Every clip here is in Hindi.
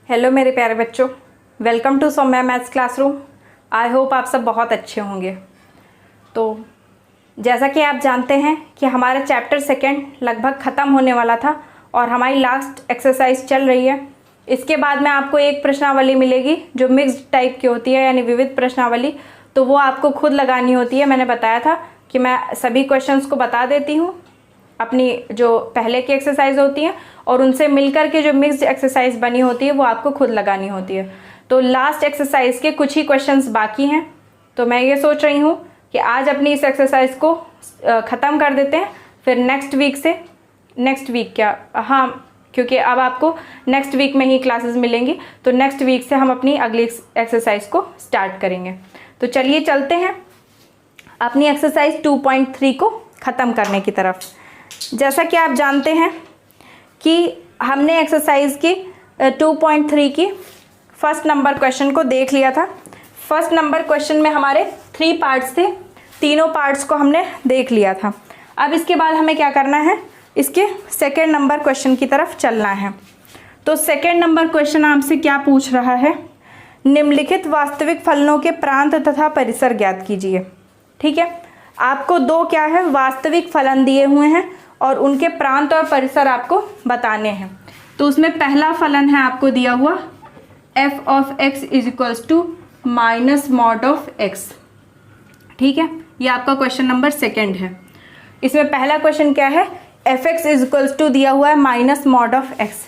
हेलो मेरे प्यारे बच्चों, welcome to Saumya maths classroom. I hope आप सब बहुत अच्छे होंगे। तो जैसा कि आप जानते हैं कि हमारा चैप्टर सेकेंड लगभग ख़त्म होने वाला था और हमारी लास्ट एक्सरसाइज चल रही है। इसके बाद में आपको एक प्रश्नावली मिलेगी जो मिक्स्ड टाइप की होती है, यानी विविध प्रश्नावली। तो वो आपको खुद लगानी होती है। मैंने बताया था कि मैं सभी क्वेश्चंस को बता देती हूँ, अपनी जो पहले की एक्सरसाइज होती हैं और उनसे मिलकर के जो मिक्स्ड एक्सरसाइज बनी होती है वो आपको खुद लगानी होती है। तो लास्ट एक्सरसाइज के कुछ ही क्वेश्चंस बाकी हैं, तो मैं ये सोच रही हूँ कि आज अपनी इस एक्सरसाइज को ख़त्म कर देते हैं। फिर नेक्स्ट वीक क्योंकि अब आपको नेक्स्ट वीक में ही क्लासेस मिलेंगी, तो नेक्स्ट वीक से हम अपनी अगली एक्सरसाइज को स्टार्ट करेंगे। तो चलिए चलते हैं अपनी एक्सरसाइज 2.3 को ख़त्म करने की तरफ। जैसा कि आप जानते हैं कि हमने एक्सरसाइज की 2.3 की फर्स्ट नंबर क्वेश्चन को देख लिया था। फर्स्ट नंबर क्वेश्चन में हमारे 3 पार्ट्स थे, तीनों पार्ट्स को हमने देख लिया था। अब इसके बाद हमें क्या करना है, इसके सेकेंड नंबर क्वेश्चन की तरफ चलना है। तो सेकेंड नंबर क्वेश्चन आपसे क्या पूछ रहा है, निम्नलिखित वास्तविक फलनों के प्रांत तथा परिसर ज्ञात कीजिए। ठीक है, आपको दो क्या है वास्तविक फलन दिए हुए हैं और उनके प्रांत और परिसर आपको बताने हैं। तो उसमें पहला फलन है आपको दिया हुआ f of x is equals to minus mod of x। ठीक है, ये आपका क्वेश्चन नंबर सेकेंड है। इसमें पहला क्वेश्चन क्या है, fx इज इक्वल्स टू दिया हुआ है माइनस मॉड ऑफ x।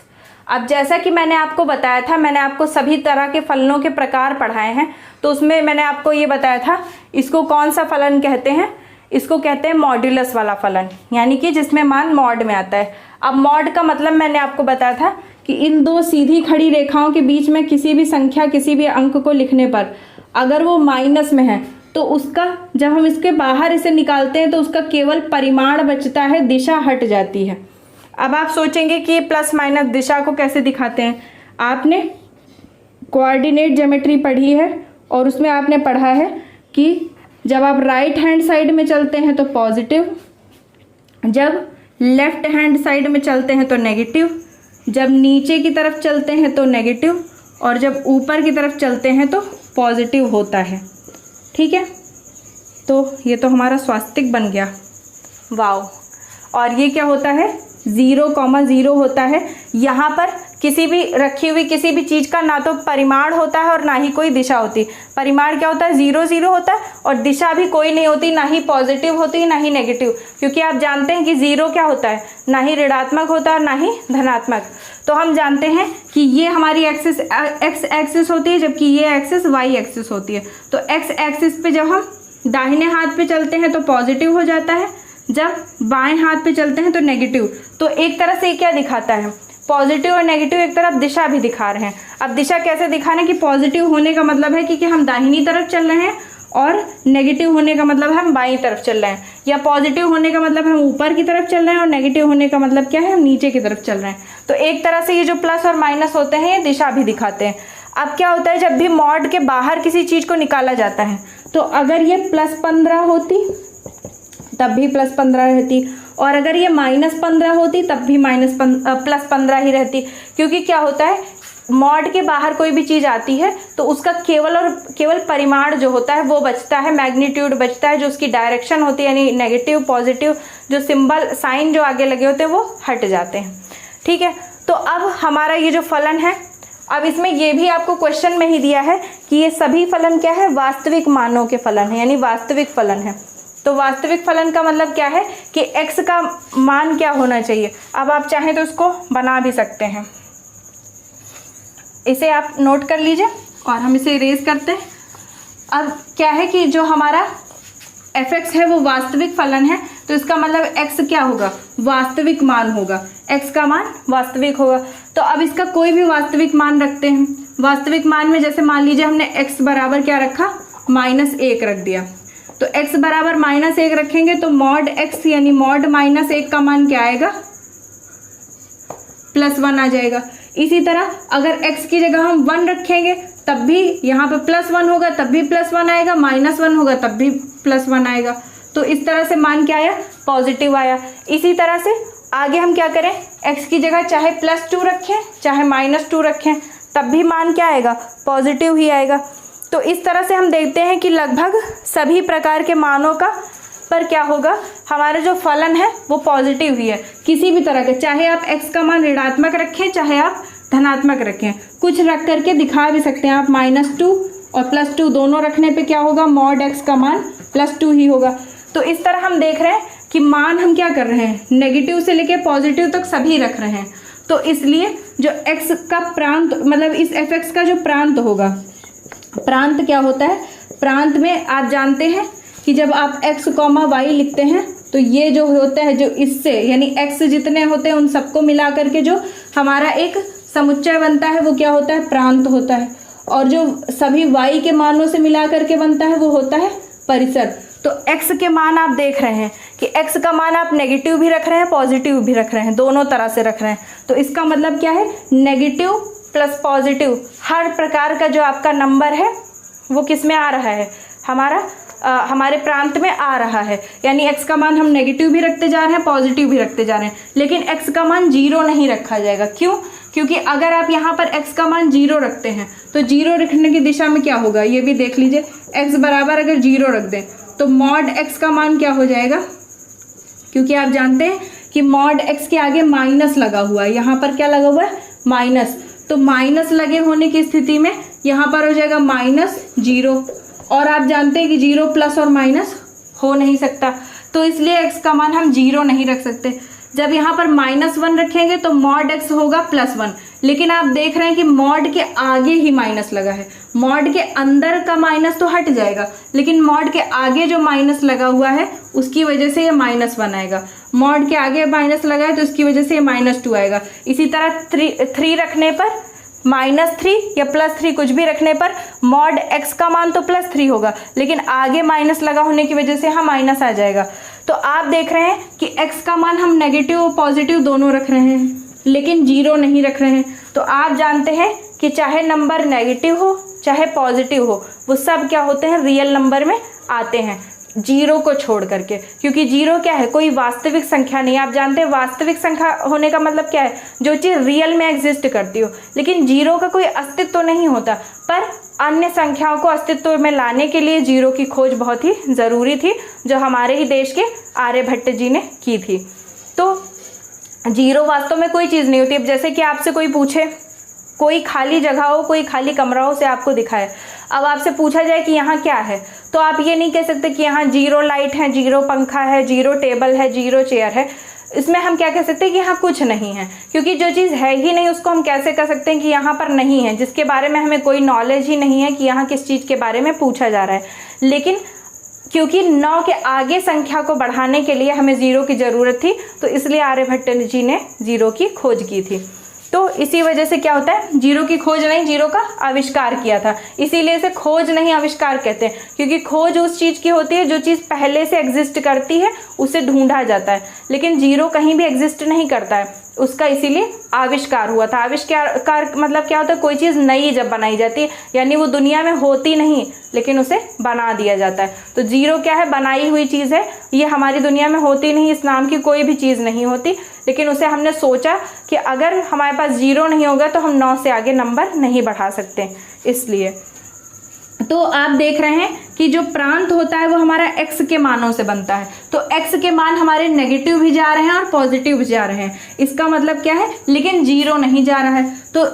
अब जैसा कि मैंने आपको बताया था, मैंने आपको सभी तरह के फलनों के प्रकार पढ़ाए हैं, तो उसमें मैंने आपको ये बताया था इसको कौन सा फलन कहते हैं, इसको कहते हैं मॉड्यूलस वाला फलन, यानी कि जिसमें मान मॉड में आता है। अब मॉड का मतलब मैंने आपको बताया था कि इन दो सीधी खड़ी रेखाओं के बीच में किसी भी संख्या, किसी भी अंक को लिखने पर अगर वो माइनस में है तो उसका, जब हम इसके बाहर इसे निकालते हैं तो उसका केवल परिमाण बचता है, दिशा हट जाती है। अब आप सोचेंगे कि प्लस माइनस दिशा को कैसे दिखाते हैं। आपने कोऑर्डिनेट ज्योमेट्री पढ़ी है और उसमें आपने पढ़ा है कि जब आप राइट हैंड साइड में चलते हैं तो पॉजिटिव, जब लेफ्ट हैंड साइड में चलते हैं तो नेगेटिव, जब नीचे की तरफ चलते हैं तो नेगेटिव, और जब ऊपर की तरफ चलते हैं तो पॉजिटिव होता है। ठीक है, तो ये तो हमारा स्वास्तिक बन गया, वाव। और ये क्या होता है, 0,0 होता है। यहाँ पर किसी भी रखी हुई किसी भी चीज़ का ना तो परिमाण होता है और ना ही कोई दिशा होती। परिमाण क्या होता है, 0,0 होता है, और दिशा भी कोई नहीं होती, ना ही पॉजिटिव होती ना ही नेगेटिव, क्योंकि आप जानते हैं कि 0 क्या होता है, ना ही ऋणात्मक होता है ना ही धनात्मक। तो हम जानते हैं कि ये हमारी एक्सिस एक्स एक्सिस होती है, जबकि ये एक्सिस वाई एक्सिस होती है। तो एक्स एक्सिस पे जब हम दाहिने हाथ पे चलते हैं तो पॉजिटिव हो जाता है, जब बाएं हाथ पे चलते हैं तो नेगेटिव। तो एक तरह से ये क्या दिखाता है, पॉजिटिव और नेगेटिव एक तरफ दिशा भी दिखा रहे हैं। अब दिशा कैसे दिखाना है कि पॉजिटिव होने का मतलब है कि हम दाहिनी तरफ चल रहे हैं और नेगेटिव होने का मतलब है हम बाईं तरफ चल रहे हैं, या पॉजिटिव होने का मतलब हम ऊपर की तरफ चल रहे हैं और नेगेटिव होने का मतलब क्या है, हम नीचे की तरफ चल रहे हैं। तो एक तरह से ये जो प्लस और माइनस होते हैं ये दिशा भी दिखाते हैं। अब क्या होता है, जब भी मॉड के बाहर किसी चीज़ को निकाला जाता है तो अगर ये +15 होती तब भी +15 रहती, और अगर ये -15 होती तब भी +15 ही रहती। क्योंकि क्या होता है, मॉड के बाहर कोई भी चीज़ आती है तो उसका केवल और केवल परिमाण जो होता है वो बचता है, मैग्नीट्यूड बचता है, जो उसकी डायरेक्शन होती है यानी नेगेटिव पॉजिटिव जो सिंबल साइन जो आगे लगे होते हैं वो हट जाते हैं। ठीक है, तो अब हमारा ये जो फलन है, अब इसमें ये भी आपको क्वेश्चन में ही दिया है कि ये सभी फलन क्या है, वास्तविक मानों के फलन है, यानी वास्तविक फलन है। तो वास्तविक फलन का मतलब क्या है कि x का मान क्या होना चाहिए। अब आप चाहें तो इसको बना भी सकते हैं, इसे आप नोट कर लीजिए और हम इसे इरेज करते हैं। अब क्या है कि जो हमारा fx है वो वास्तविक फलन है, तो इसका मतलब x क्या होगा, वास्तविक मान होगा, x का मान वास्तविक होगा। तो अब इसका कोई भी वास्तविक मान रखते हैं। वास्तविक मान में जैसे मान लीजिए हमने x बराबर क्या रखा, -1 रख दिया, तो x बराबर -1 रखेंगे तो मॉड x यानी मॉड -1 का मान क्या आएगा, +1 आ जाएगा। इसी तरह अगर x की जगह हम 1 रखेंगे तब भी यहाँ पे +1 होगा, तब भी +1 आएगा, -1 होगा तब भी +1 आएगा। तो इस तरह से मान क्या आया, पॉजिटिव आया। इसी तरह से आगे हम क्या करें, x की जगह चाहे +2 रखें चाहे -2 रखें, तब भी मान क्या आएगा, पॉजिटिव ही आएगा। तो इस तरह से हम देखते हैं कि लगभग सभी प्रकार के मानों का पर क्या होगा, हमारा जो फलन है वो पॉजिटिव ही है, किसी भी तरह के, चाहे आप x का मान ऋणात्मक रखें चाहे आप धनात्मक रखें। कुछ रख करके दिखा भी सकते हैं आप, -2 और +2 दोनों रखने पे क्या होगा, मॉड x का मान +2 ही होगा। तो इस तरह हम देख रहे हैं कि मान हम क्या कर रहे हैं, नेगेटिव से लेके पॉजिटिव तक सभी रख रहे हैं। तो इसलिए जो x का प्रांत, मतलब इस fx का जो प्रांत होगा, प्रांत क्या होता है, प्रांत में आप जानते हैं कि जब आप x, y लिखते हैं तो ये जो होता है, जो इससे यानी x जितने होते हैं उन सबको मिला करके जो हमारा एक समुच्चय बनता है वो क्या होता है, प्रांत होता है। और जो सभी y के मानों से मिला करके बनता है वो होता है परिसर। तो x के मान आप देख रहे हैं कि x का मान आप नेगेटिव भी रख रहे हैं, पॉजिटिव भी रख रहे हैं, दोनों तरह से रख रहे हैं। तो इसका मतलब क्या है, नेगेटिव प्लस पॉजिटिव हर प्रकार का जो आपका नंबर है वो किस में आ रहा है, हमारे प्रांत में आ रहा है। यानी x का मान हम नेगेटिव भी रखते जा रहे हैं, पॉजिटिव भी रखते जा रहे हैं, लेकिन x का मान 0 नहीं रखा जाएगा। क्यों? क्योंकि अगर आप यहाँ पर x का मान 0 रखते हैं तो 0 रखने की दिशा में क्या होगा, ये भी देख लीजिए। x बराबर अगर 0 रख दें तो मॉड x का मान क्या हो जाएगा, क्योंकि आप जानते हैं कि मॉड x के आगे माइनस लगा हुआ है, यहाँ पर क्या लगा हुआ है, माइनस। तो माइनस लगे होने की स्थिति में यहाँ पर हो जाएगा -0, और आप जानते हैं कि 0 प्लस और माइनस हो नहीं सकता, तो इसलिए x का मान हम 0 नहीं रख सकते। जब यहाँ पर -1 रखेंगे तो मॉड x होगा +1, लेकिन आप देख रहे हैं कि मॉड के आगे ही माइनस लगा है, मॉड के अंदर का माइनस तो हट जाएगा, लेकिन मॉड के आगे जो माइनस लगा हुआ है उसकी वजह से ये -1 आएगा। मॉड के आगे माइनस लगा है तो इसकी वजह से ये -2 आएगा। इसी तरह 3 रखने पर -3 या +3 कुछ भी रखने पर मॉड x का मान तो +3 होगा, लेकिन आगे माइनस लगा होने की वजह से यहाँ माइनस आ जाएगा। तो आप देख रहे हैं कि x का मान हम नेगेटिव और पॉजिटिव दोनों रख रहे हैं, लेकिन 0 नहीं रख रहे हैं। तो आप जानते हैं कि चाहे नंबर नेगेटिव हो चाहे पॉजिटिव हो, वो सब क्या होते हैं, रियल नंबर में आते हैं, 0 को छोड़ करके। क्योंकि 0 क्या है, कोई वास्तविक संख्या नहीं। आप जानते हैं वास्तविक संख्या होने का मतलब क्या है, जो चीज़ रियल में एग्जिस्ट करती हो। लेकिन 0 का कोई अस्तित्व तो नहीं होता, पर अन्य संख्याओं को अस्तित्व में लाने के लिए 0 की खोज बहुत ही ज़रूरी थी, जो हमारे ही देश के आर्यभट्ट जी ने की थी। तो 0 वास्तव में कोई चीज़ नहीं होती। अब जैसे कि आपसे कोई पूछे, कोई खाली जगह हो, कोई खाली कमरा हो, से आपको दिखाए, अब आपसे पूछा जाए कि यहाँ क्या है, तो आप ये नहीं कह सकते कि यहाँ 0 लाइट है, 0 पंखा है, 0 टेबल है, 0 चेयर है। इसमें हम क्या कह सकते हैं कि यहाँ कुछ नहीं है, क्योंकि जो चीज़ है ही नहीं उसको हम कैसे कह सकते हैं कि यहाँ पर नहीं है, जिसके बारे में हमें कोई नॉलेज ही नहीं है कि यहाँ किस चीज़ के बारे में पूछा जा रहा है। लेकिन क्योंकि 9 के आगे संख्या को बढ़ाने के लिए हमें 0 की ज़रूरत थी, तो इसलिए आर्यभट्ट जी ने 0 की खोज की थी। तो इसी वजह से क्या होता है, 0 की खोज नहीं, 0 का आविष्कार किया था। इसीलिए इसे खोज नहीं आविष्कार कहते हैं, क्योंकि खोज उस चीज़ की होती है जो चीज़ पहले से एग्जिस्ट करती है, उसे ढूंढा जाता है। लेकिन 0 कहीं भी एग्जिस्ट नहीं करता है, उसका इसीलिए आविष्कार हुआ था। आविष्कार मतलब क्या होता है, कोई चीज़ नई जब बनाई जाती है, यानी वो दुनिया में होती नहीं लेकिन उसे बना दिया जाता है। तो 0 क्या है, बनाई हुई चीज़ है। ये हमारी दुनिया में होती नहीं, इस नाम की कोई भी चीज़ नहीं होती, लेकिन उसे हमने सोचा कि अगर हमारे पास 0 नहीं होगा तो हम 9 से आगे नंबर नहीं बढ़ा सकते, इसलिए। तो आप देख रहे हैं कि जो प्रांत होता है वो हमारा x के मानों से बनता है। तो x के मान हमारे नेगेटिव भी जा रहे हैं और पॉजिटिव भी जा रहे हैं। इसका मतलब क्या है, लेकिन 0 नहीं जा रहा है। तो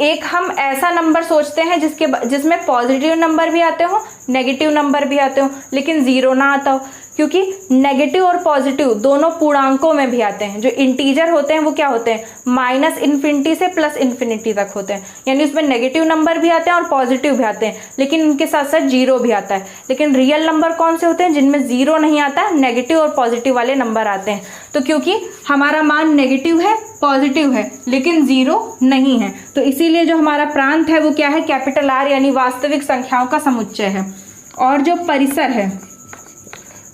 एक हम ऐसा नंबर सोचते हैं जिसमें पॉजिटिव नंबर भी आते हो, नेगेटिव नंबर भी आते हो, लेकिन 0 ना आता हो, क्योंकि नेगेटिव और पॉजिटिव दोनों पूर्णांकों में भी आते हैं। जो इंटीजर होते हैं वो क्या होते हैं, -∞ से +∞ तक होते हैं, यानी उसमें नेगेटिव नंबर भी आते हैं और पॉजिटिव भी आते हैं, लेकिन उनके साथ साथ 0 भी आता है। लेकिन रियल नंबर कौन से होते हैं, जिनमें 0 नहीं आता, नेगेटिव और पॉजिटिव वाले नंबर आते हैं। तो क्योंकि हमारा मान नेगेटिव है, पॉजिटिव है, लेकिन 0 नहीं है, तो इसीलिए जो हमारा प्रांत है वो क्या है, R, यानी वास्तविक संख्याओं का समुच्चय है। और जो परिसर है,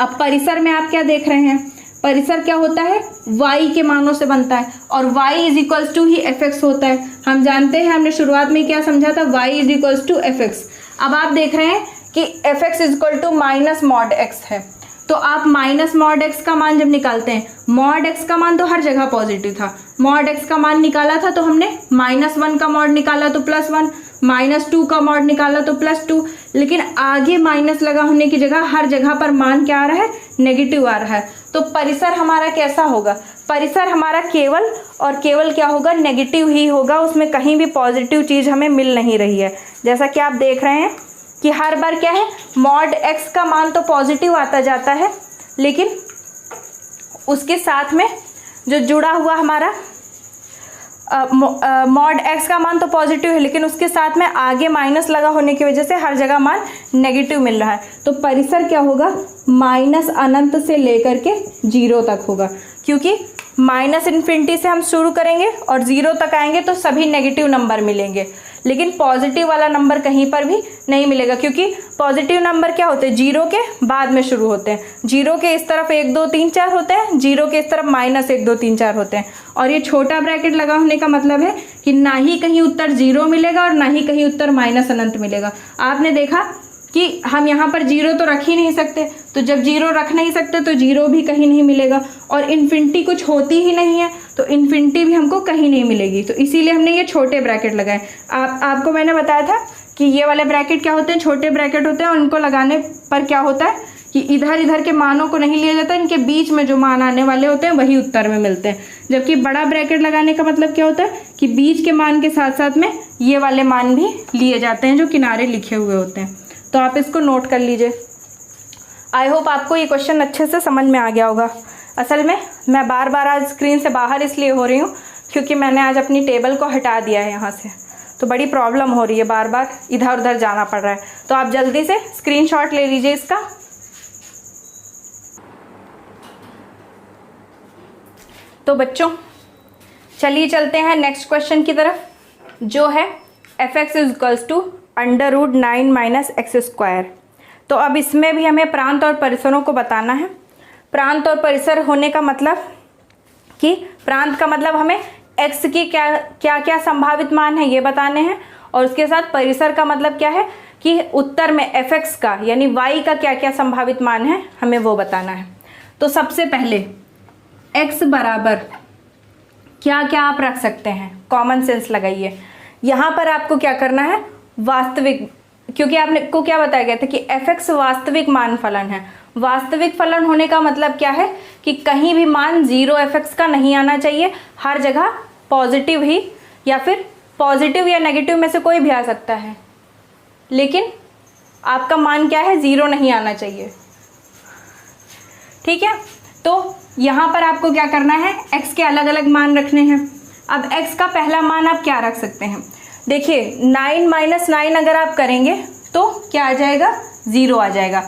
अब परिसर में आप क्या देख रहे हैं, परिसर क्या होता है, y के मानों से बनता है, और y = ही fx होता है। हम जानते हैं, हमने शुरुआत में क्या समझा था, y = fx। अब आप देख रहे हैं कि fx = -mod x है, तो आप -mod x का मान जब निकालते हैं, mod x का मान तो हर जगह पॉजिटिव था, मॉड x का मान निकाला था तो हमने -1 का मॉड निकाला तो +1, -2 का मॉड निकाला तो +2, लेकिन आगे माइनस लगा होने की जगह हर जगह पर मान क्या आ रहा है, नेगेटिव आ रहा है। तो परिसर हमारा कैसा होगा, परिसर हमारा केवल और केवल क्या होगा, नेगेटिव ही होगा, उसमें कहीं भी पॉजिटिव चीज़ हमें मिल नहीं रही है। जैसा कि आप देख रहे हैं कि हर बार क्या है, मॉड x का मान तो पॉजिटिव आता जाता है, लेकिन उसके साथ में जो जुड़ा हुआ हमारा मॉड x का मान तो पॉजिटिव है, लेकिन उसके साथ में आगे माइनस लगा होने की वजह से हर जगह मान नेगेटिव मिल रहा है। तो परिसर क्या होगा, माइनस अनंत से लेकर के 0 तक होगा, क्योंकि -इन्फिनिटी से हम शुरू करेंगे और 0 तक आएंगे तो सभी नेगेटिव नंबर मिलेंगे, लेकिन पॉजिटिव वाला नंबर कहीं पर भी नहीं मिलेगा, क्योंकि पॉजिटिव नंबर क्या होते हैं, 0 के बाद में शुरू होते हैं। 0 के इस तरफ 1 2 3 4 होते हैं, 0 के इस तरफ -1 2 3 4 होते हैं। और ये छोटा ब्रैकेट लगा होने का मतलब है कि ना ही कहीं उत्तर 0 मिलेगा और ना ही कहीं उत्तर माइनस अनंत मिलेगा। आपने देखा कि हम यहाँ पर 0 तो रख ही नहीं सकते, तो जब 0 रख नहीं सकते तो 0 भी कहीं नहीं मिलेगा, और इन्फिनिटी कुछ होती ही नहीं है तो इन्फिनिटी भी हमको कहीं नहीं मिलेगी। तो इसीलिए हमने ये छोटे ब्रैकेट लगाए। आपको मैंने बताया था कि ये वाले ब्रैकेट क्या होते हैं, छोटे ब्रैकेट होते हैं, और उनको लगाने पर क्या होता है कि इधर इधर के मानों को नहीं लिया जाता, इनके बीच में जो मान आने वाले होते हैं वही उत्तर में मिलते हैं। जबकि बड़ा ब्रैकेट लगाने का मतलब क्या होता है कि बीच के मान के साथ साथ में ये वाले मान भी लिए जाते हैं जो किनारे लिखे हुए होते हैं। तो आप इसको नोट कर लीजिए। आई होप आपको ये क्वेश्चन अच्छे से समझ में आ गया होगा। असल में मैं बार बार आज स्क्रीन से बाहर इसलिए हो रही हूँ क्योंकि मैंने आज अपनी टेबल को हटा दिया है यहाँ से, तो बड़ी प्रॉब्लम हो रही है, बार बार इधर उधर जाना पड़ रहा है। तो आप जल्दी से स्क्रीनशॉट ले लीजिए इसका। तो बच्चों चलिए चलते हैं नेक्स्ट क्वेश्चन की तरफ, जो है f(x) = √9 - x²। तो अब इसमें भी हमें प्रांत और परिसरों को बताना है। प्रांत और परिसर होने का मतलब कि प्रांत का मतलब हमें x की क्या क्या संभावित मान है ये बताने हैं, और उसके साथ परिसर का मतलब क्या है कि उत्तर में f(x) का यानी y का क्या क्या संभावित मान है हमें वो बताना है। तो सबसे पहले x बराबर क्या क्या आप रख सकते हैं, कॉमन सेंस लगाइए। यहाँ पर आपको क्या करना है, वास्तविक, क्योंकि आपने को क्या बताया गया था कि f(x) वास्तविक मान फलन है। वास्तविक फलन होने का मतलब क्या है कि कहीं भी मान 0 f(x) का नहीं आना चाहिए, हर जगह पॉजिटिव ही, या फिर पॉजिटिव या नेगेटिव में से कोई भी आ सकता है, लेकिन आपका मान क्या है, 0 नहीं आना चाहिए। ठीक है, तो यहाँ पर आपको क्या करना है, x के अलग अलग मान रखने हैं। अब x का पहला मान आप क्या रख सकते हैं, देखिए 9 - 9 अगर आप करेंगे तो क्या आ जाएगा, 0 आ जाएगा।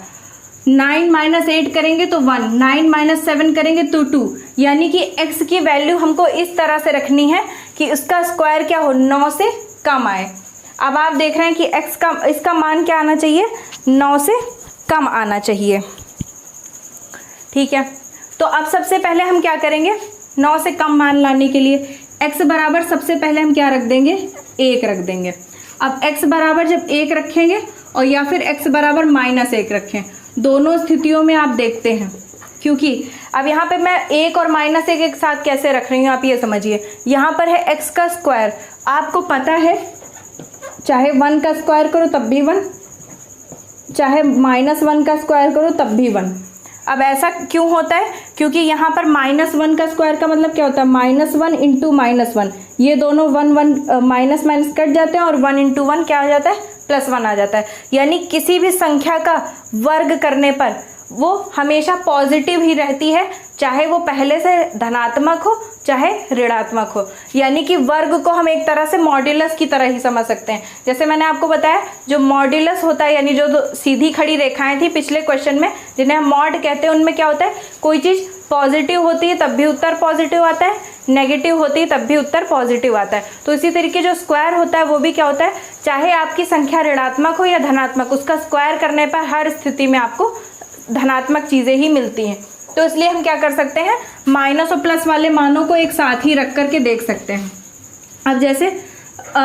9 - 8 करेंगे तो 1, 9 - 7 करेंगे तो 2, यानी कि x की वैल्यू हमको इस तरह से रखनी है कि उसका स्क्वायर क्या हो, 9 से कम आए। अब आप देख रहे हैं कि x का इसका मान क्या आना चाहिए, 9 से कम आना चाहिए। ठीक है, तो अब सबसे पहले हम क्या करेंगे, 9 से कम मान लाने के लिए x बराबर सबसे पहले हम क्या रख देंगे, 1 रख देंगे। अब x बराबर जब 1 रखेंगे और या फिर x बराबर -1 रखें, दोनों स्थितियों में आप देखते हैं, क्योंकि अब यहाँ पे मैं 1 और -1 एक साथ कैसे रख रही हूँ आप ये समझिए। यहाँ पर है x का स्क्वायर, आपको पता है चाहे 1 का स्क्वायर करो तब भी 1, चाहे -1 का स्क्वायर करो तब भी 1। अब ऐसा क्यों होता है, क्योंकि यहाँ पर -1 का स्क्वायर का मतलब क्या होता है, -1 × -1, ये दोनों 1 माइनस माइनस कट जाते हैं और 1 × 1 क्या आ जाता है, +1 आ जाता है। यानी किसी भी संख्या का वर्ग करने पर वो हमेशा पॉजिटिव ही रहती है, चाहे वो पहले से धनात्मक हो चाहे ऋणात्मक हो। यानी कि वर्ग को हम एक तरह से मॉड्यूलस की तरह ही समझ सकते हैं। जैसे मैंने आपको बताया जो मॉड्यूलस होता है, यानी जो सीधी खड़ी रेखाएं थी पिछले क्वेश्चन में जिन्हें हम मॉड कहते हैं, उनमें क्या होता है, कोई चीज़ पॉजिटिव होती है तब भी उत्तर पॉजिटिव आता है, नेगेटिव होती है तब भी उत्तर पॉजिटिव आता है। तो इसी तरीके जो स्क्वायर होता है वो भी क्या होता है, चाहे आपकी संख्या ऋणात्मक हो या धनात्मक, उसका स्क्वायर करने पर हर स्थिति में आपको धनात्मक चीज़ें ही मिलती हैं। तो इसलिए हम क्या कर सकते हैं, माइनस और प्लस वाले मानों को एक साथ ही रख करके देख सकते हैं। अब जैसे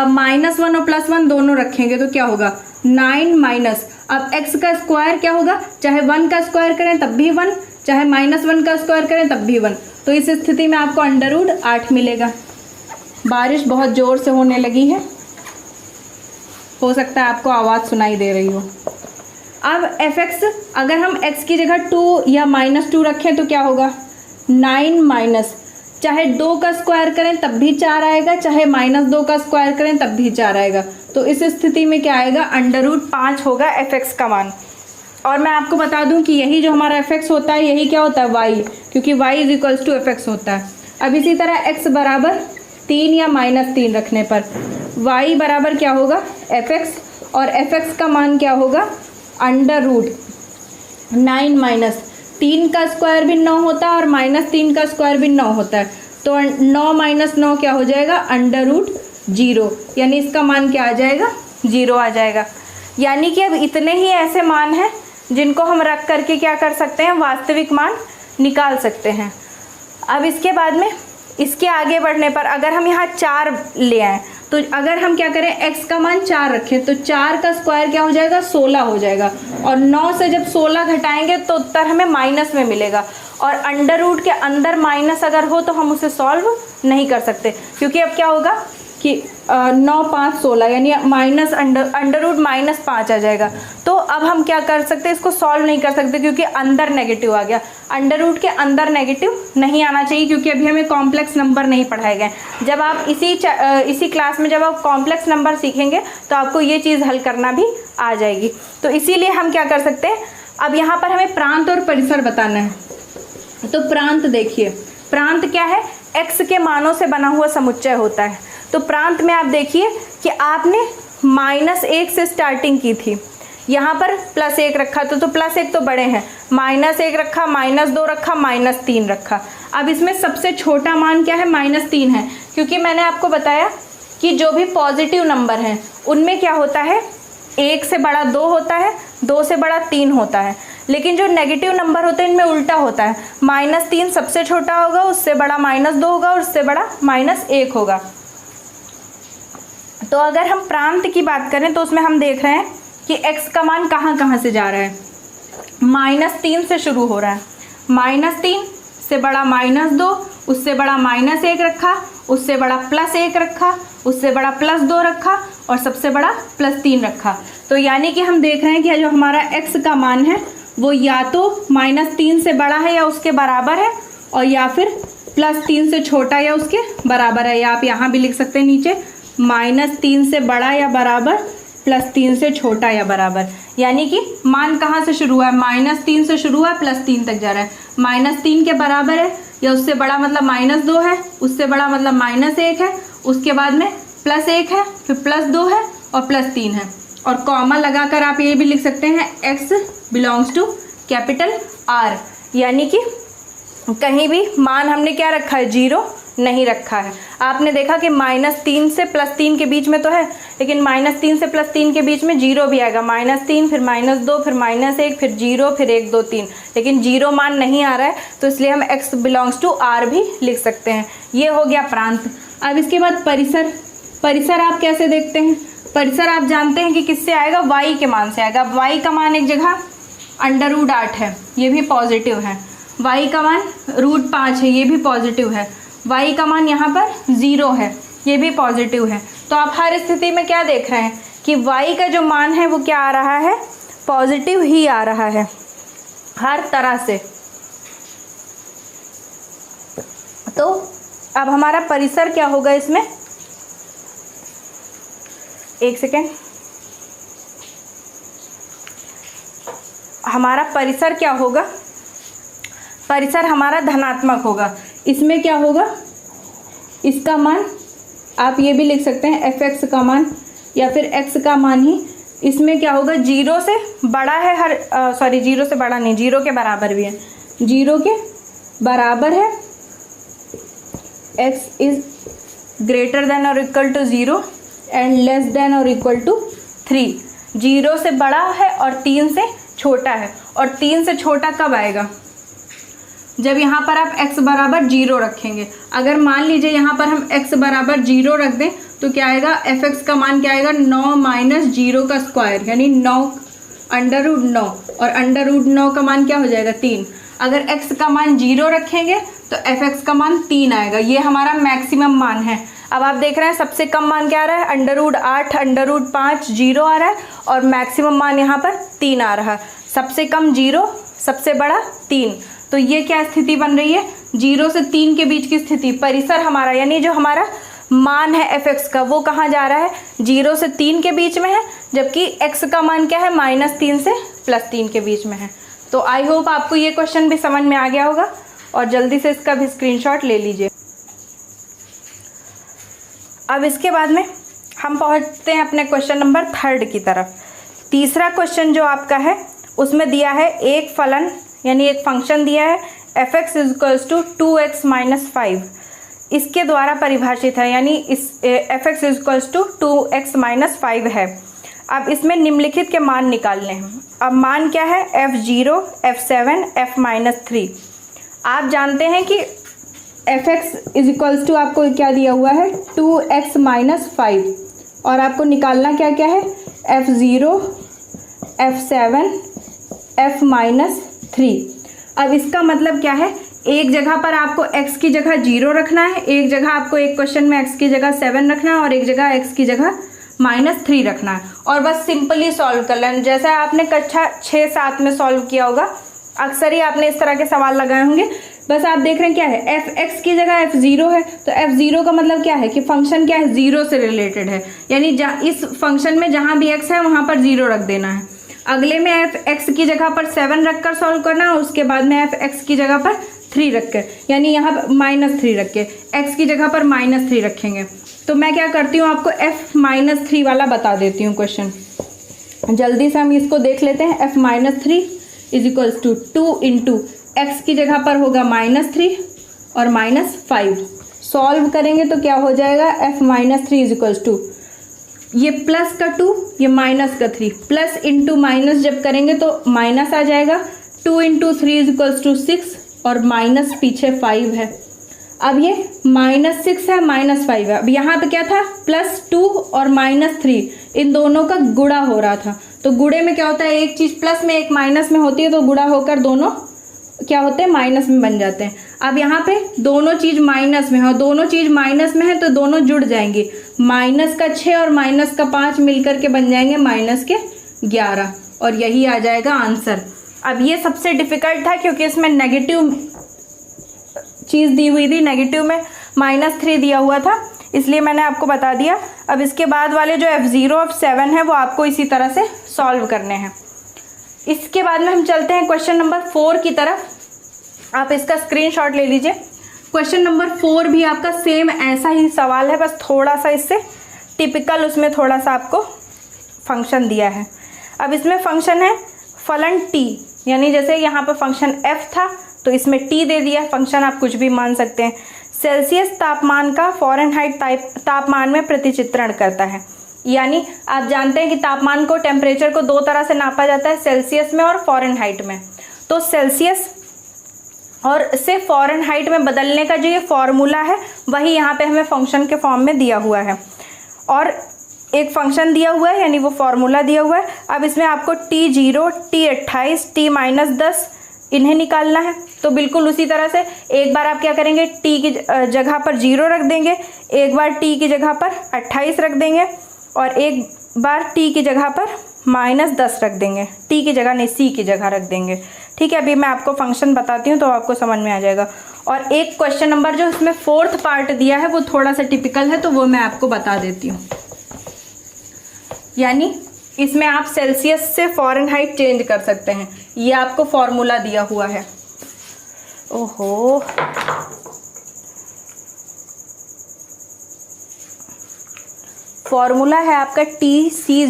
-1 और +1 दोनों रखेंगे तो क्या होगा, 9 माइनस, अब x का स्क्वायर क्या होगा, चाहे 1 का स्क्वायर करें तब भी 1, चाहे -1 का स्क्वायर करें तब भी 1। तो इस स्थिति में आपको √8 मिलेगा। बारिश बहुत ज़ोर से होने लगी है, हो सकता है आपको आवाज़ सुनाई दे रही हो। अब fx, अगर हम x की जगह 2 या -2 रखें तो क्या होगा, 9 चाहे 2 का स्क्वायर करें तब भी 4 आएगा, चाहे -2 का स्क्वायर करें तब भी 4 आएगा। तो इस स्थिति में क्या आएगा, √5 होगा fx का मान। और मैं आपको बता दूं कि यही जो हमारा fx होता है यही क्या होता है, y, क्योंकि y = fx होता है। अब इसी तरह x बराबर 3 या -3 रखने पर y बराबर क्या होगा, fx, और fx का मान क्या होगा, √9 3 का स्क्वायर भी 9 होता है और -3 का स्क्वायर भी 9 होता है। तो 9 - 9 क्या हो जाएगा, √0, यानी इसका मान क्या आ जाएगा, 0 आ जाएगा। यानी कि अब इतने ही ऐसे मान हैं जिनको हम रख करके क्या कर सकते हैं, वास्तविक मान निकाल सकते हैं। अब इसके बाद में इसके आगे बढ़ने पर अगर हम यहाँ 4 ले आएँ, तो अगर हम क्या करें, x का मान 4 रखें तो 4 का स्क्वायर क्या हो जाएगा, 16 हो जाएगा। और 9 से जब 16 घटाएंगे तो उत्तर हमें माइनस में मिलेगा। और अंडर रूट के अंदर माइनस अगर हो तो हम उसे सॉल्व नहीं कर सकते, क्योंकि अब क्या होगा कि 9 5 16, यानी माइनस अंडर रूट -5 आ जाएगा। तो अब हम क्या कर सकते हैं, इसको सॉल्व नहीं कर सकते क्योंकि अंदर नेगेटिव आ गया। अंडर रूट के अंदर नेगेटिव नहीं आना चाहिए, क्योंकि अभी हमें कॉम्प्लेक्स नंबर नहीं पढ़ाए गए। जब आप इसी क्लास में जब आप कॉम्प्लेक्स नंबर सीखेंगे तो आपको ये चीज़ हल करना भी आ जाएगी। तो इसीलिए हम क्या कर सकते हैं, अब यहाँ पर हमें प्रांत और परिसर बताना है। तो प्रांत देखिए, प्रांत क्या है, x के मानों से बना हुआ समुच्चय होता है। तो प्रांत में आप देखिए कि आपने -1 से स्टार्टिंग की थी, यहाँ पर +1 रखा तो +1 तो बड़े हैं, -1 रखा, -2 रखा, -3 रखा। अब इसमें सबसे छोटा मान क्या है, -3 है, क्योंकि मैंने आपको बताया कि जो भी पॉजिटिव नंबर हैं उनमें क्या होता है, 1 से बड़ा 2 होता है, 2 से बड़ा 3 होता है। लेकिन जो नेगेटिव नंबर होते हैं इनमें उल्टा होता है, -3 सबसे छोटा होगा, उससे बड़ा -2 होगा और उससे बड़ा -1 होगा। तो अगर हम प्रांत की बात करें तो उसमें हम देख रहे हैं कि x का मान कहाँ कहाँ से जा रहा है, -3 से शुरू हो रहा है। -3 से बड़ा -2, उससे बड़ा -1 रखा, उससे बड़ा +1 रखा, उससे बड़ा +2 रखा और सबसे बड़ा +3 रखा। तो यानी कि हम देख रहे हैं कि जो हमारा x का मान है वो या तो -3 से बड़ा है या उसके बराबर है, और या फिर +3 से छोटा या उसके बराबर है। या आप यहाँ भी लिख सकते हैं नीचे, -3 से बड़ा या बराबर, +3 से छोटा या बराबर। यानी कि मान कहाँ से शुरू हुआ है, -3 से शुरू हुआ है, +3 तक जा रहा है। -3 के बराबर है या उससे बड़ा मतलब -2 है, उससे बड़ा मतलब -1 है, उसके बाद में +1 है, फिर +2 है और +3 है। और कॉमा लगाकर आप ये भी लिख सकते हैं, x belongs to capital R, यानी कि कहीं भी मान हमने क्या रखा है, 0 नहीं रखा है। आपने देखा कि -3 से +3 के बीच में तो है, लेकिन -3 से +3 के बीच में 0 भी आएगा, -3 फिर -2 फिर -1 फिर 0 फिर 1 2 3, लेकिन 0 मान नहीं आ रहा है, तो इसलिए हम x बिलोंग्स टू R भी लिख सकते हैं। ये हो गया प्रांत। अब इसके बाद परिसर। परिसर आप कैसे देखते हैं, परिसर आप जानते हैं कि किससे आएगा, y के मान से आएगा। y का मान एक जगह √8 है, ये भी पॉजिटिव है। y का मान √5 है, ये भी पॉजिटिव है। y का मान यहाँ पर 0 है, ये भी पॉजिटिव है। तो आप हर स्थिति में क्या देख रहे हैं कि y का जो मान है वो क्या आ रहा है, पॉजिटिव ही आ रहा है हर तरह से। तो अब हमारा परिसर क्या होगा इसमें, एक सेकेंड, हमारा परिसर क्या होगा, परिसर हमारा धनात्मक होगा। इसमें क्या होगा, इसका मान आप ये भी लिख सकते हैं fx का मान या फिर x का मान ही। इसमें क्या होगा, 0 से बड़ा है हर 0 से बड़ा नहीं, 0 के बराबर भी है, 0 के बराबर है, x इज ग्रेटर देन और equal to 0 and less than और इक्वल टू 3। 0 से बड़ा है और 3 से छोटा है। और 3 से छोटा कब आएगा, जब यहाँ पर आप x बराबर 0 रखेंगे। अगर मान लीजिए यहाँ पर हम x बराबर 0 रख दें तो क्या आएगा, fx का मान क्या आएगा, 9 - 0 का स्क्वायर, यानी 9 √9 और √9 का मान क्या हो जाएगा 3। अगर x का मान 0 रखेंगे तो fx का मान 3 आएगा। ये हमारा मैक्सिमम मान है। अब आप देख रहे हैं सबसे कम मान क्या आ रहा है, √8 √5 0 आ रहा है और मैक्सिमम मान यहाँ पर 3 आ रहा है। सबसे कम 0, सबसे बड़ा 3। तो ये क्या स्थिति बन रही है, 0 से 3 के बीच की स्थिति। परिसर हमारा यानी जो हमारा मान है fx का वो कहाँ जा रहा है, 0 से 3 के बीच में है, जबकि x का मान क्या है -3 से +3 के बीच में है। तो आई होप आपको ये क्वेश्चन भी समझ में आ गया होगा और जल्दी से इसका भी स्क्रीनशॉट ले लीजिए। अब इसके बाद में हम पहुंचते हैं अपने क्वेश्चन नंबर 3 की तरफ। तीसरा क्वेश्चन जो आपका है उसमें दिया है एक फलन यानी एक फंक्शन दिया है fx = 2x - 5। इसके द्वारा परिभाषित है यानी इस fx = 2x - 5 है। अब इसमें निम्नलिखित के मान निकालने हैं। अब मान क्या है, f0, f7, f-3। आप जानते हैं कि fx = आपको क्या दिया हुआ है 2x - 5 और आपको निकालना क्या क्या है f0, f7, f-3। अब इसका मतलब क्या है, एक जगह पर आपको x की जगह 0 रखना है, एक जगह आपको एक क्वेश्चन में x की जगह 7 रखना है और एक जगह x की जगह -3 रखना है और बस सिंपली सॉल्व कर लेना। जैसा आपने कक्षा 6-7 में सॉल्व किया होगा, अक्सर ही आपने इस तरह के सवाल लगाए होंगे। बस आप देख रहे हैं क्या है, f(x) की जगह f0 है तो f0 का मतलब क्या है कि फंक्शन क्या है, 0 से रिलेटेड है, यानी इस फंक्शन में जहाँ भी x है वहाँ पर 0 रख देना है। अगले में f(x) की जगह पर 7 रखकर सॉल्व करना है और उसके बाद में f(x) की जगह पर 3 रखकर, यानी यहाँ पर -3 रख के x की जगह पर -3 रखेंगे। तो मैं क्या करती हूँ, आपको f-3 वाला बता देती हूँ क्वेश्चन। जल्दी से हम इसको देख लेते हैं। f-3 = 2 × x की जगह पर होगा -3 और -5। सॉल्व करेंगे तो क्या हो जाएगा, f-3 = ये प्लस का 2, ये माइनस का 3, प्लस इंटू माइनस जब करेंगे तो माइनस आ जाएगा। 2 × 3 = 6 और माइनस पीछे 5 है। अब ये -6 है, -5 है। अब यहाँ पे क्या था, +2 और -3, इन दोनों का गुणा हो रहा था। तो गुणे में क्या होता है, एक चीज़ प्लस में एक माइनस में होती है तो गुणा होकर दोनों क्या होते हैं, माइनस में बन जाते हैं। अब यहाँ पे दोनों चीज़ माइनस में है और दोनों चीज़ माइनस में है तो दोनों जुड़ जाएंगी। -6 और -5 मिलकर के बन जाएंगे -11 और यही आ जाएगा आंसर। अब ये सबसे डिफिकल्ट था क्योंकि इसमें नेगेटिव चीज़ दी हुई थी, नेगेटिव में -3 दिया हुआ था, इसलिए मैंने आपको बता दिया। अब इसके बाद वाले जो f0, f7 है वो आपको इसी तरह से सॉल्व करने हैं। इसके बाद में हम चलते हैं क्वेश्चन नंबर 4 की तरफ। आप इसका स्क्रीनशॉट ले लीजिए। क्वेश्चन नंबर 4 भी आपका सेम ऐसा ही सवाल है, बस थोड़ा सा इससे टिपिकल उसमें थोड़ा सा आपको फंक्शन दिया है। अब इसमें फंक्शन है फलन t, यानी जैसे यहाँ पर फंक्शन f था तो इसमें t दे दिया। फंक्शन आप कुछ भी मान सकते हैं। सेल्सियस तापमान का फ़ारेनहाइट तापमान में प्रतिचित्रण करता है। यानी आप जानते हैं कि तापमान को, टेम्परेचर को 2 तरह से नापा जाता है, सेल्सियस में और फ़ारेनहाइट में। तो सेल्सियस और से फ़ारेनहाइट में बदलने का जो ये फॉर्मूला है वही यहाँ पे हमें फंक्शन के फॉर्म में दिया हुआ है और एक फंक्शन दिया हुआ है, यानी वो फॉर्मूला दिया हुआ है। अब इसमें आपको T0, T28, T-10 इन्हें निकालना है। तो बिल्कुल उसी तरह से एक बार आप क्या करेंगे, t की जगह पर 0 रख देंगे, एक बार t की जगह पर 28 रख देंगे और एक बार t की जगह पर -10 रख देंगे। t की जगह नहीं, c की जगह रख देंगे। ठीक है, अभी मैं आपको फंक्शन बताती हूँ तो आपको समझ में आ जाएगा। और एक क्वेश्चन नंबर जो इसमें 4th पार्ट दिया है वो थोड़ा सा टिपिकल है तो वो मैं आपको बता देती हूँ। यानी इसमें आप सेल्सियस से फ़ारेनहाइट चेंज कर सकते हैं। ये आपको फॉर्मूला दिया हुआ है। ओहो, फॉर्मूला है आपका TC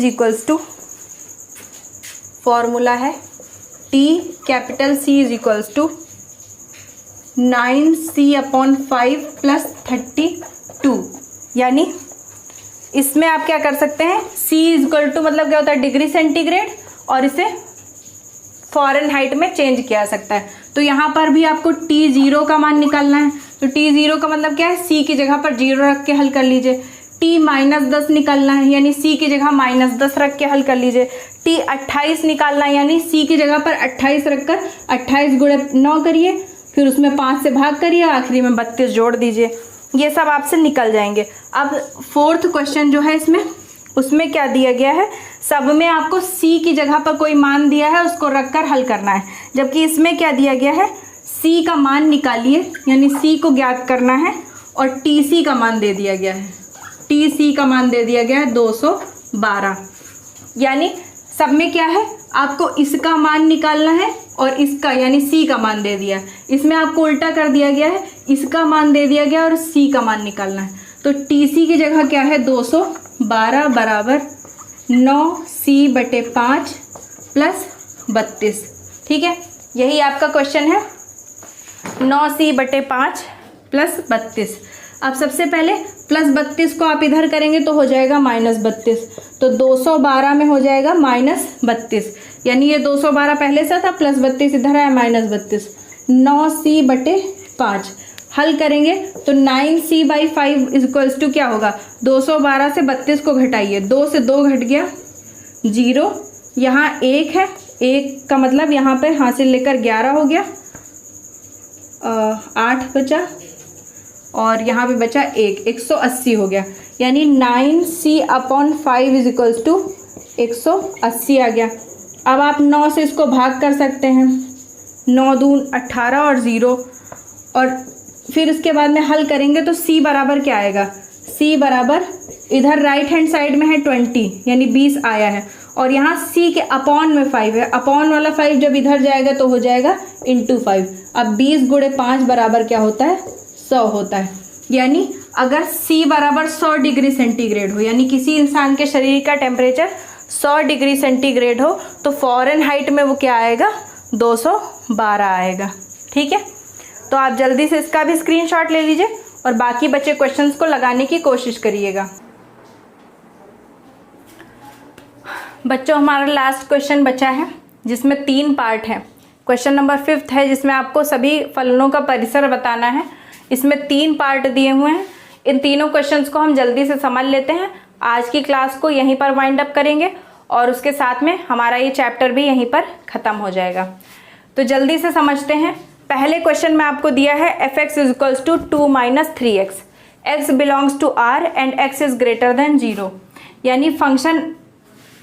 फॉर्मूला है TC = 9C/5 + 32। यानी इसमें आप क्या कर सकते हैं, C = मतलब क्या होता है, डिग्री सेंटीग्रेड, और इसे फ़ारेनहाइट में चेंज किया जा सकता है। तो यहाँ पर भी आपको T0 का मान निकालना है। तो T0 का मतलब क्या है, C की जगह पर 0 रख के हल कर लीजिए। t -10 निकालना है, यानी c की जगह -10 रख के हल कर लीजिए। t 28 निकालना है, यानी c की जगह पर 28 रखकर 28 गुणे 9 करिए, फिर उसमें 5 से भाग करिए, आखिरी में 32 जोड़ दीजिए। ये सब आपसे निकल जाएंगे। अब फोर्थ क्वेश्चन जो है इसमें, उसमें क्या दिया गया है, सब में आपको c की जगह पर कोई मान दिया है, उसको रखकर हल करना है। जबकि इसमें क्या दिया गया है, c का मान निकालिए, यानी c को ज्ञात करना है, और tc का मान दे दिया गया है। tc का मान दे दिया गया है 212। यानी सब में क्या है, आपको इसका मान निकालना है और इसका यानी c का मान दे दिया है। इसमें आपको उल्टा कर दिया गया है, इसका मान दे दिया गया और c का मान निकालना है। तो tc की जगह क्या है, 212 बराबर 9c/5 + 32। ठीक है, यही आपका क्वेश्चन है, 9c/5 + 32। अब सबसे पहले +32 को आप इधर करेंगे तो हो जाएगा -32, तो 212 में हो जाएगा -32, यानी ये 212 पहले से था, +32 इधर आया, -32। 9c/5 हल करेंगे तो 9c/5 = क्या होगा, 212 से 32 को घटाइए, 2 से 2 घट गया 0, यहाँ 1 है, 1 का मतलब यहाँ पे हासिल लेकर 11 हो गया, 8 बचा और यहाँ पे बचा 1, 180 हो गया। यानी 9c/5 = 180 आ गया। अब आप 9 से इसको भाग कर सकते हैं, 9 दून 18 और 0, और फिर उसके बाद में हल करेंगे तो c बराबर क्या आएगा, c बराबर इधर राइट हैंड साइड में है 20, यानी 20 आया है, और यहाँ c के अपॉन में 5 है, अपॉन वाला 5 जब इधर जाएगा तो हो जाएगा × 5। अब 20 × 5 बराबर क्या होता है, 100 होता है। यानी अगर c बराबर 100 डिग्री सेंटीग्रेड हो, यानी किसी इंसान के शरीर का टेम्परेचर 100 डिग्री सेंटीग्रेड हो, तो फ़ॉरेनहाइट में वो क्या आएगा, 212 आएगा। ठीक है, तो आप जल्दी से इसका भी स्क्रीनशॉट ले लीजिए और बाकी बचे क्वेश्चंस को लगाने की कोशिश करिएगा। बच्चों, हमारा लास्ट क्वेश्चन बचा है जिसमें 3 पार्ट हैं। क्वेश्चन नंबर 5 है जिसमें आपको सभी फलनों का परिसर बताना है। इसमें 3 पार्ट दिए हुए हैं। इन तीनों क्वेश्चंस को हम जल्दी से समझ लेते हैं। आज की क्लास को यहीं पर वाइंड अप करेंगे और उसके साथ में हमारा ये चैप्टर भी यहीं पर ख़त्म हो जाएगा। तो जल्दी से समझते हैं। पहले क्वेश्चन में आपको दिया है f(x) = 2 - 3x, x belongs to r and x is greater than 0। यानी फंक्शन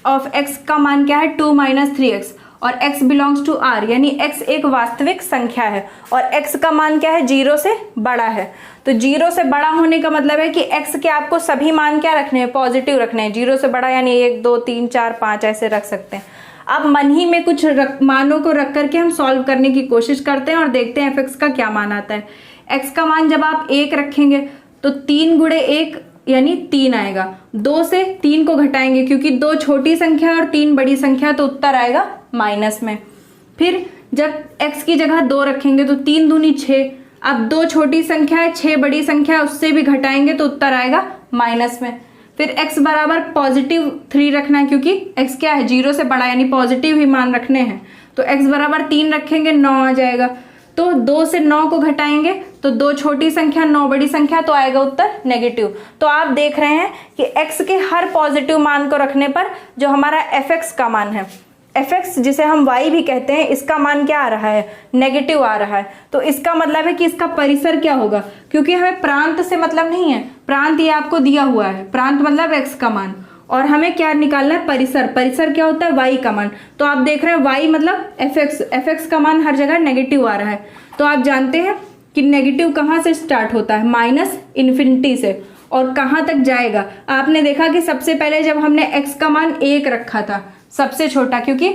ऑफ x का मान क्या है, 2 - 3x, और x बिलोंग्स टू r, यानी x एक वास्तविक संख्या है और x का मान क्या है, 0 से बड़ा है। तो 0 से बड़ा होने का मतलब है कि x के आपको सभी मान क्या रखने हैं, पॉजिटिव रखने हैं। 0 से बड़ा यानी 1 2 3 4 5 ऐसे रख सकते हैं। अब मन ही में कुछ मानों को रख करके हम सॉल्व करने की कोशिश करते हैं और देखते हैं f(x) का क्या मान आता है। x का मान जब आप 1 रखेंगे तो 3 × 1 यानी 3 आएगा। 2 से 3 को घटाएंगे क्योंकि 2 छोटी संख्या और 3 बड़ी संख्या, तो उत्तर आएगा माइनस में। फिर जब x की जगह 2 रखेंगे तो 3 दूनी 6। अब 2 छोटी संख्या है, 6 बड़ी संख्या, उससे भी घटाएंगे तो उत्तर आएगा माइनस में। फिर x बराबर +3 रखना है क्योंकि x क्या है, 0 से बड़ा, यानी पॉजिटिव ही मान रखने हैं। तो x बराबर 3 रखेंगे, 9 आ जाएगा। तो 2 से 9 को घटाएंगे तो 2 छोटी संख्या 9 बड़ी संख्या, तो आएगा उत्तर नेगेटिव। तो आप देख रहे हैं कि x के हर पॉजिटिव मान को रखने पर जो हमारा f(x) का मान है, f(x) जिसे हम y भी कहते हैं, इसका मान क्या आ रहा है, नेगेटिव आ रहा है। तो इसका मतलब है कि इसका परिसर क्या होगा, क्योंकि हमें प्रांत से मतलब नहीं है, प्रांत ये आपको दिया हुआ है, प्रांत मतलब x का मान, और हमें क्या निकालना है, परिसर। परिसर क्या होता है, y का मान। तो आप देख रहे हैं y मतलब f(x) का मान हर जगह नेगेटिव आ रहा है। तो आप जानते हैं कि नेगेटिव कहाँ से स्टार्ट होता है, -∞ से, और कहाँ तक जाएगा। आपने देखा कि सबसे पहले जब हमने x का मान 1 रखा था, सबसे छोटा, क्योंकि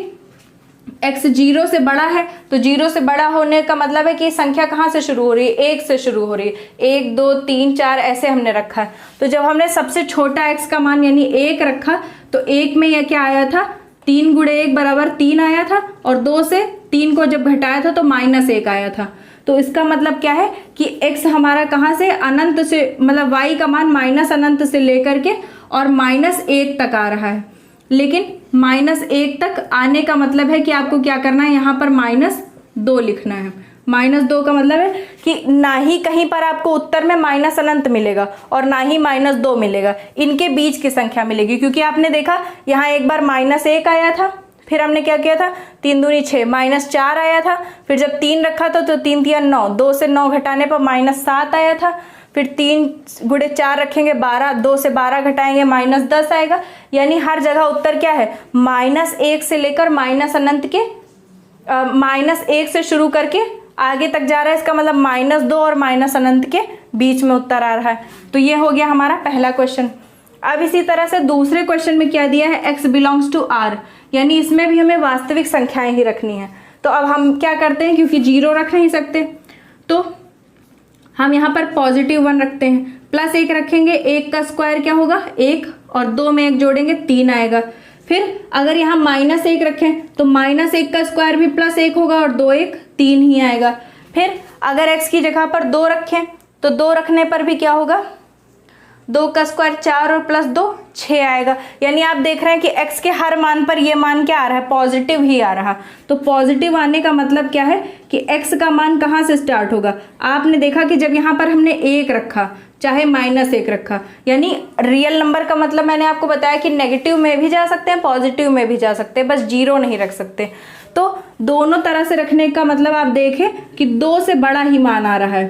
x 0 से बड़ा है, तो 0 से बड़ा होने का मतलब है कि संख्या कहाँ से शुरू हो रही है, 1 से शुरू हो रही है। 1 2 3 4 ऐसे हमने रखा है। तो जब हमने सबसे छोटा x का मान यानी 1 रखा, तो 1 में यह क्या आया था, 3 × 1 बराबर 3 आया था, और 2 से 3 को जब घटाया था तो -1 आया था। तो इसका मतलब क्या है कि x हमारा कहाँ से, अनंत से, मतलब y का मान -∞ से लेकर के और -1 तक आ रहा है। लेकिन -1 तक आने का मतलब है कि आपको क्या करना है, यहाँ पर -2 लिखना है। -2 का मतलब है कि ना ही कहीं पर आपको उत्तर में माइनस अनंत मिलेगा और ना ही -2 मिलेगा, इनके बीच की संख्या मिलेगी। क्योंकि आपने देखा यहाँ एक बार -1 आया था, फिर हमने क्या किया था 3 दूनी 6, -4 आया था, फिर जब 3 रखा था तो 3 तिया 9, 2 से 9 घटाने पर -7 आया था, फिर 3 गुणे 4 रखेंगे 12, 2 से 12 घटाएंगे -10 आएगा। यानी हर जगह उत्तर क्या है -1 से लेकर माइनस अनंत के -1 से शुरू करके आगे तक जा रहा है, इसका मतलब -2 और माइनस अनंत के बीच में उत्तर आ रहा है। तो ये हो गया हमारा पहला क्वेश्चन। अब इसी तरह से दूसरे क्वेश्चन में क्या दिया है, x बिलोंग्स टू r, यानी इसमें भी हमें वास्तविक संख्याएं ही रखनी है। तो अब हम क्या करते हैं, क्योंकि 0 रख नहीं सकते तो हम यहाँ पर +1 रखते हैं, +1 रखेंगे, 1 का स्क्वायर क्या होगा 1, और 2 में 1 जोड़ेंगे 3 आएगा। फिर अगर यहाँ -1 रखें तो -1 का स्क्वायर भी +1 होगा और 2 1 3 ही आएगा। फिर अगर x की जगह पर 2 रखें तो 2 रखने पर भी क्या होगा 2 का स्क्वायर 4 और +2 6 आएगा। यानी आप देख रहे हैं कि x के हर मान पर ये मान क्या आ रहा है, पॉजिटिव ही आ रहा। तो पॉजिटिव आने का मतलब क्या है कि x का मान कहाँ से स्टार्ट होगा। आपने देखा कि जब यहाँ पर हमने 1 रखा चाहे -1 रखा, यानी रियल नंबर का मतलब मैंने आपको बताया कि नेगेटिव में भी जा सकते हैं पॉजिटिव में भी जा सकते हैं, बस 0 नहीं रख सकते। तो दोनों तरह से रखने का मतलब आप देखें कि 2 से बड़ा ही मान आ रहा है,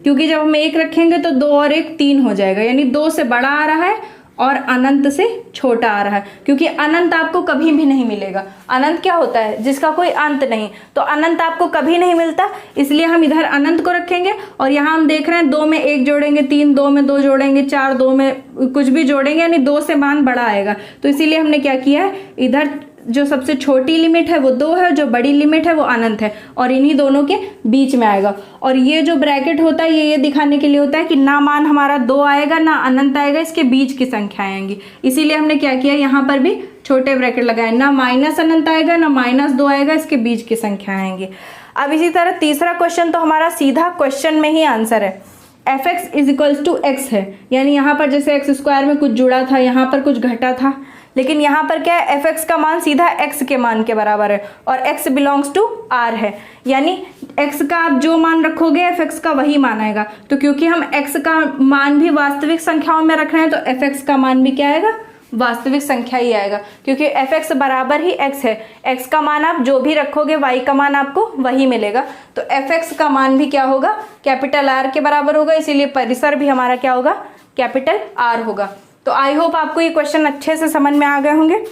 क्योंकि जब हम 1 रखेंगे तो 2 और 1 3 हो जाएगा, यानी 2 से बड़ा आ रहा है और अनंत से छोटा आ रहा है। क्योंकि अनंत आपको कभी भी नहीं मिलेगा। अनंत क्या होता है, जिसका कोई अंत नहीं, तो अनंत आपको कभी नहीं मिलता, इसलिए हम इधर अनंत को रखेंगे। और यहाँ हम देख रहे हैं 2 में 1 जोड़ेंगे 3, 2 में 2 जोड़ेंगे 4, 2 में कुछ भी जोड़ेंगे, यानी 2 से मान बड़ा आएगा। तो इसीलिए हमने क्या किया है, इधर जो सबसे छोटी लिमिट है वो 2 है, जो बड़ी लिमिट है वो अनंत है, और इन्हीं दोनों के बीच में आएगा। और ये जो ब्रैकेट होता है ये दिखाने के लिए होता है कि ना मान हमारा 2 आएगा ना अनंत आएगा, इसके बीच की संख्या आएंगी। इसीलिए हमने क्या किया, यहाँ पर भी छोटे ब्रैकेट लगाए, ना माइनस अनंत आएगा ना -2 आएगा, इसके बीच की संख्या आएंगी। अब इसी तरह तीसरा क्वेश्चन तो हमारा सीधा क्वेश्चन में ही आंसर है, fx = x है। यानी यहाँ पर जैसे x² में कुछ जुड़ा था, यहाँ पर कुछ घटा था, लेकिन यहाँ पर क्या है fx का मान सीधा x के मान के बराबर है और x बिलोंग्स टू r है। यानी x का आप जो मान रखोगे fx का वही मान आएगा। तो क्योंकि हम x का मान भी वास्तविक संख्याओं में रख रहे हैं तो fx का मान भी क्या आएगा, वास्तविक संख्या ही आएगा, क्योंकि fx बराबर ही x है। x का मान आप जो भी रखोगे y का मान आपको वही मिलेगा। तो fx का मान भी क्या होगा, कैपिटल R के बराबर होगा, इसीलिए परिसर भी हमारा क्या होगा, कैपिटल R होगा। तो आई होप आपको ये क्वेश्चन अच्छे से समझ में आ गए होंगे।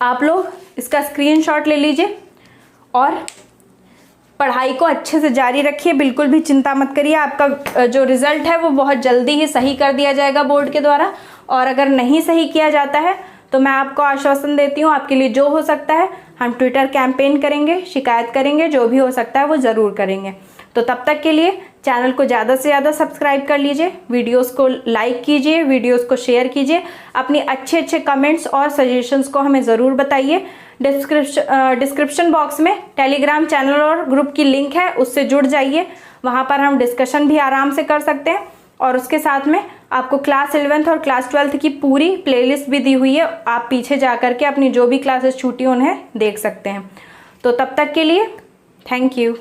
आप लोग इसका स्क्रीनशॉट ले लीजिए और पढ़ाई को अच्छे से जारी रखिए, बिल्कुल भी चिंता मत करिए। आपका जो रिजल्ट है वो बहुत जल्दी ही सही कर दिया जाएगा बोर्ड के द्वारा, और अगर नहीं सही किया जाता है तो मैं आपको आश्वासन देती हूँ आपके लिए जो हो सकता है हम ट्विटर कैंपेन करेंगे, शिकायत करेंगे, जो भी हो सकता है वो ज़रूर करेंगे। तो तब तक के लिए चैनल को ज़्यादा से ज़्यादा सब्सक्राइब कर लीजिए, वीडियोस को लाइक कीजिए, वीडियोस को शेयर कीजिए, अपनी अच्छे कमेंट्स और सजेशंस को हमें ज़रूर बताइए। डिस्क्रिप्शन बॉक्स में टेलीग्राम चैनल और ग्रुप की लिंक है, उससे जुड़ जाइए, वहाँ पर हम डिस्कशन भी आराम से कर सकते हैं। और उसके साथ में आपको क्लास 11th और क्लास 12th की पूरी प्लेलिस्ट भी दी हुई है, आप पीछे जा कर के अपनी जो भी क्लासेस छूटी उन्हें देख सकते हैं। तो तब तक के लिए थैंक यू।